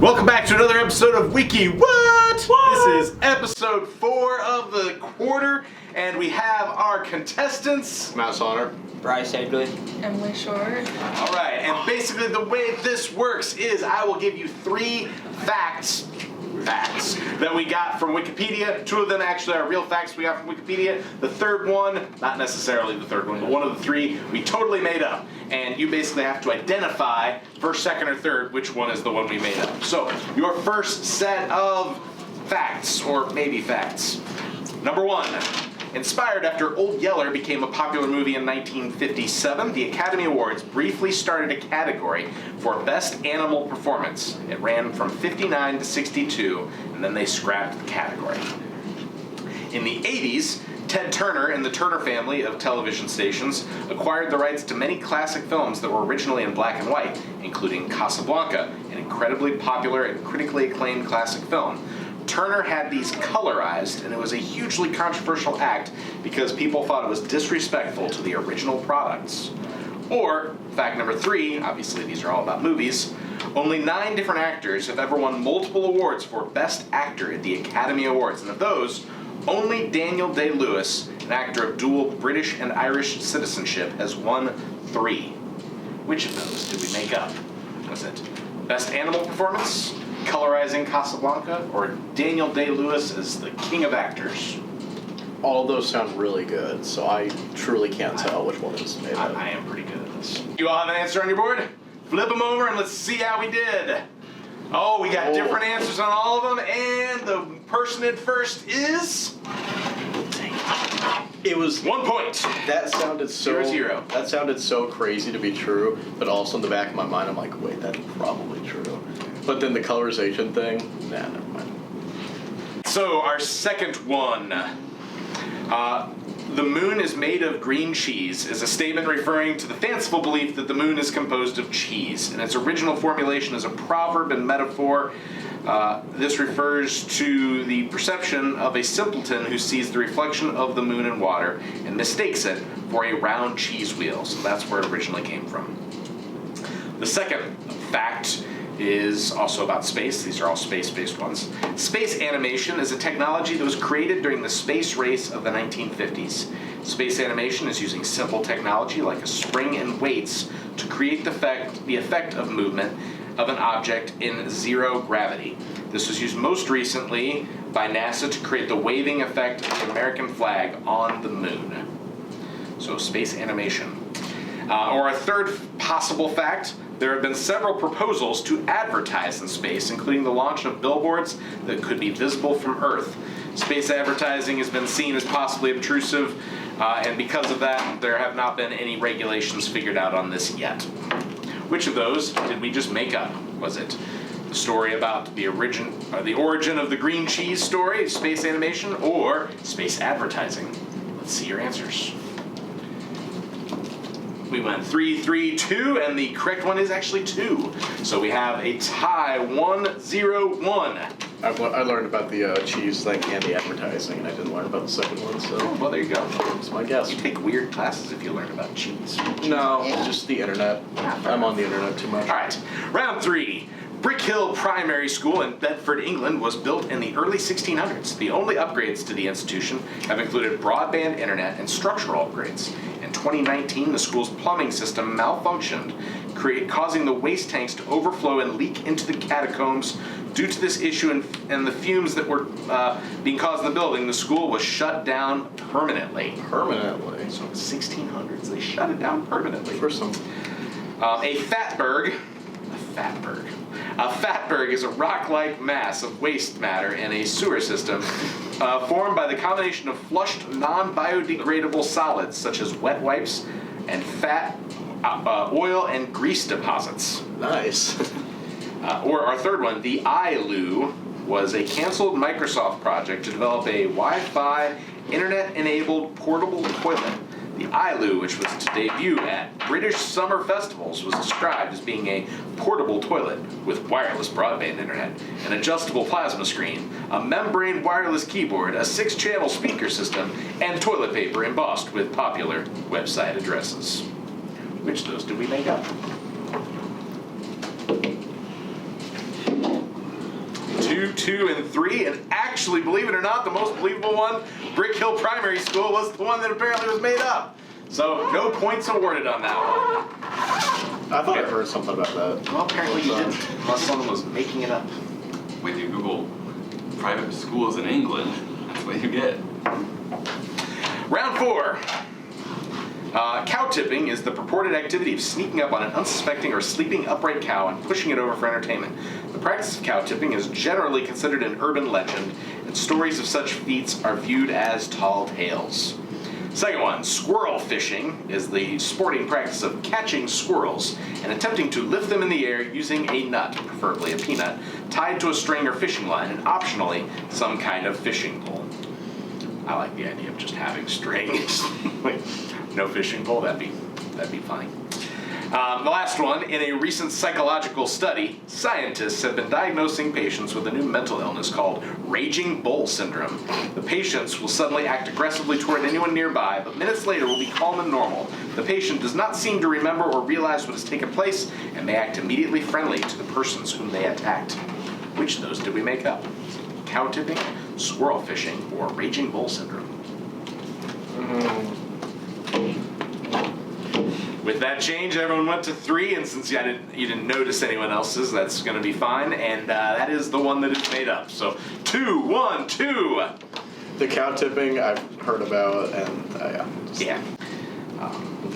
Welcome back to another episode of Wiki. What? This is episode 4 of the quarter, and we have our contestants. Mouse Honor. Brice, Edgley. Emily Short. All right, and basically the way this works is I will give you 3 facts that we got from Wikipedia. 2 of them actually are real facts we got from Wikipedia. The third one, not necessarily the third one, but one of the 3 we totally made up. And you basically have to identify first, second, or third which one is the one we made up. So your first set of facts, or maybe facts. Number 1. Inspired after Old Yeller became a popular movie in 1957, the Academy Awards briefly started a category for Best Animal Performance. It ran from 59 to 62, and then they scrapped the category. In the 80s, Ted Turner and the Turner family of television stations acquired the rights to many classic films that were originally in black and white, including Casablanca, an incredibly popular and critically acclaimed classic film. Turner had these colorized, and it was a hugely controversial act because people thought it was disrespectful to the original products. Or, fact number 3, obviously these are all about movies, only 9 different actors have ever won multiple awards for Best Actor at the Academy Awards, and of those, only Daniel Day-Lewis, an actor of dual British and Irish citizenship, has won 3. Which of those did we make up? Was it Best Animal Performance, colorizing Casablanca, or Daniel Day-Lewis as the king of actors? All of those sound really good, so I truly can't tell which one is made up. I am pretty good at this. You all have an answer on your board? Flip them over and let's see how we did. Oh, we got different answers on all of them, and the person in first is... It was 1 point. That sounded so 0-0. That sounded so crazy to be true, but also in the back of my mind, I'm like, wait, that's probably true. But then the colorization thing, nah, never mind. So our second one, the moon is made of green cheese, is a statement referring to the fanciful belief that the moon is composed of cheese. And its original formulation is a proverb and metaphor. This refers to the perception of a simpleton who sees the reflection of the moon in water and mistakes it for a round cheese wheel. So that's where it originally came from. The second fact is also about space. These are all space-based ones. Space animation is a technology that was created during the space race of the 1950s. Space animation is using simple technology like a spring and weights to create the effect of movement of an object in zero gravity. This was used most recently by NASA to create the waving effect of the American flag on the moon. So space animation. Or a third possible fact, there have been several proposals to advertise in space, including the launch of billboards that could be visible from Earth. Space advertising has been seen as possibly obtrusive, and because of that, there have not been any regulations figured out on this yet. Which of those did we just make up? Was it the story about the origin of the green cheese story, space animation, or space advertising? Let's see your answers. We went 3-3-2, and the correct one is actually 2. So we have a tie, 1-0-1. I learned about the cheese thing and the advertising, and I didn't learn about the second one, so... Well, there you go. That's my guess. You take weird classes if you learn about cheese. No, just the internet. I'm on the internet too much. All right, round 3. Brick Hill Primary School in Bedford, England was built in the early 1600s. The only upgrades to the institution have included broadband internet and structural upgrades. In 2019, the school's plumbing system malfunctioned, causing the waste tanks to overflow and leak into the catacombs. Due to this issue and the fumes that were being caused in the building, the school was shut down permanently. Permanently? So in the 1600s, they shut it down permanently. For some... A fatberg is a rock-like mass of waste matter in a sewer system formed by the combination of flushed non-biodegradable solids such as wet wipes and fat, oil, and grease deposits. Nice. Or our third one, the iLoo, was a canceled Microsoft project to develop a Wi-Fi, internet-enabled portable toilet. The iLoo, which was to debut at British summer festivals, was described as being a portable toilet with wireless broadband internet, an adjustable plasma screen, a membrane wireless keyboard, a 6-channel speaker system, and toilet paper embossed with popular website addresses. Which of those did we make up? 2, 2, and 3. And actually, believe it or not, the most believable one, Brick Hill Primary School, was the one that apparently was made up. So no points awarded on that one. I thought I heard something about that. Well, apparently you didn't, unless someone was making it up. When you Google private schools in England, that's what you get. Round 4. Cow tipping is the purported activity of sneaking up on an unsuspecting or sleeping upright cow and pushing it over for entertainment. The practice of cow tipping is generally considered an urban legend, and stories of such feats are viewed as tall tales. Second one, squirrel fishing is the sporting practice of catching squirrels and attempting to lift them in the air using a nut, preferably a peanut, tied to a string or fishing line, and optionally, some kind of fishing pole. I like the idea of just having strings. Like, no fishing pole, that'd be funny. The last one, in a recent psychological study, scientists have been diagnosing patients with a new mental illness called raging bull syndrome. The patients will suddenly act aggressively toward anyone nearby, but minutes later will be calm and normal. The patient does not seem to remember or realize what has taken place, and may act immediately friendly to the persons whom they attacked. Which of those did we make up? Cow tipping, squirrel fishing, or raging bull syndrome? With that change, everyone went to 3, and since you didn't notice anyone else's, that's going to be fine, and that is the one that is made up. So 2, 1, 2. The cow tipping I've heard about, and Yeah.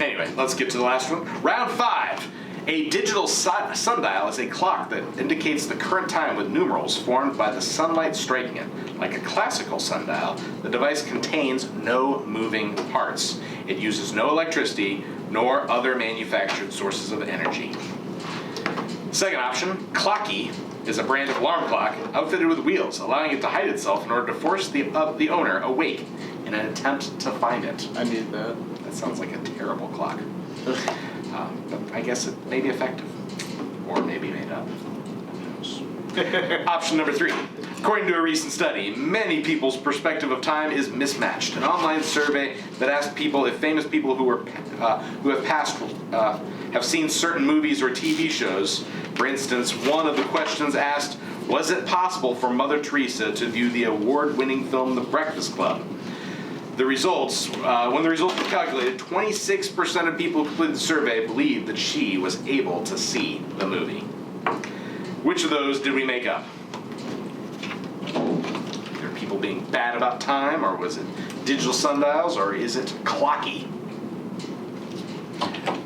Anyway, let's get to the last one. Round 5. A digital sundial is a clock that indicates the current time with numerals formed by the sunlight striking it. Like a classical sundial, the device contains no moving parts. It uses no electricity nor other manufactured sources of energy. Second option, Clocky is a brand of alarm clock outfitted with wheels, allowing it to hide itself in order to force the owner awake in an attempt to find it. I need that. That sounds like a terrible clock. But I guess it may be effective. Or maybe made up. Who knows? Option number 3. According to a recent study, many people's perspective of time is mismatched. An online survey that asked people if famous people who have passed have seen certain movies or TV shows. For instance, one of the questions asked, was it possible for Mother Teresa to view the award-winning film The Breakfast Club? The results, when the results were calculated, 26% of people who completed the survey believed that she was able to see the movie. Which of those did we make up? Are people being bad about time, or was it digital sundials, or is it Clocky?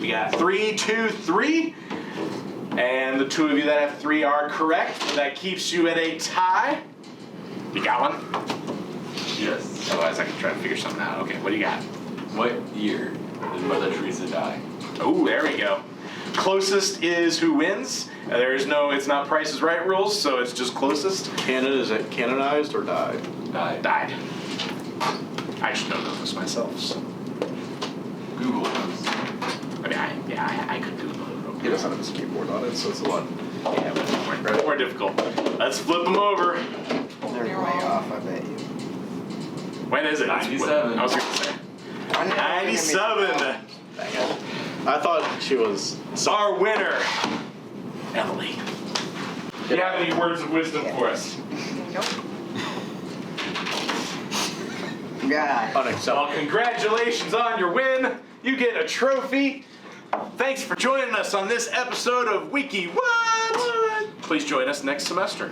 We got 3, 2, 3. And the 2 of you that have 3 are correct. That keeps you at a tie. You got one? Yes. Otherwise, I can try to figure something out. Okay, what do you got? What year did Mother Teresa die? Oh, there we go. Closest is who wins. It's not Price is Right rules, so it's just closest. Is it canonized or died? Died. I should know this myself. So. Google this. I mean, I could Google it. Real quick. He doesn't have his keyboard on it, so it's a lot. Yeah, but more difficult. Let's flip them over. They're way off, I bet you. When is it? 97. I was going to say. 97. Dang it. I thought she was. Our winner, Emily. Do you have any words of wisdom for us? Nope. God. Unacceptable. Well, congratulations on your win. You get a trophy. Thanks for joining us on this episode of Wiki. What? Please join us next semester.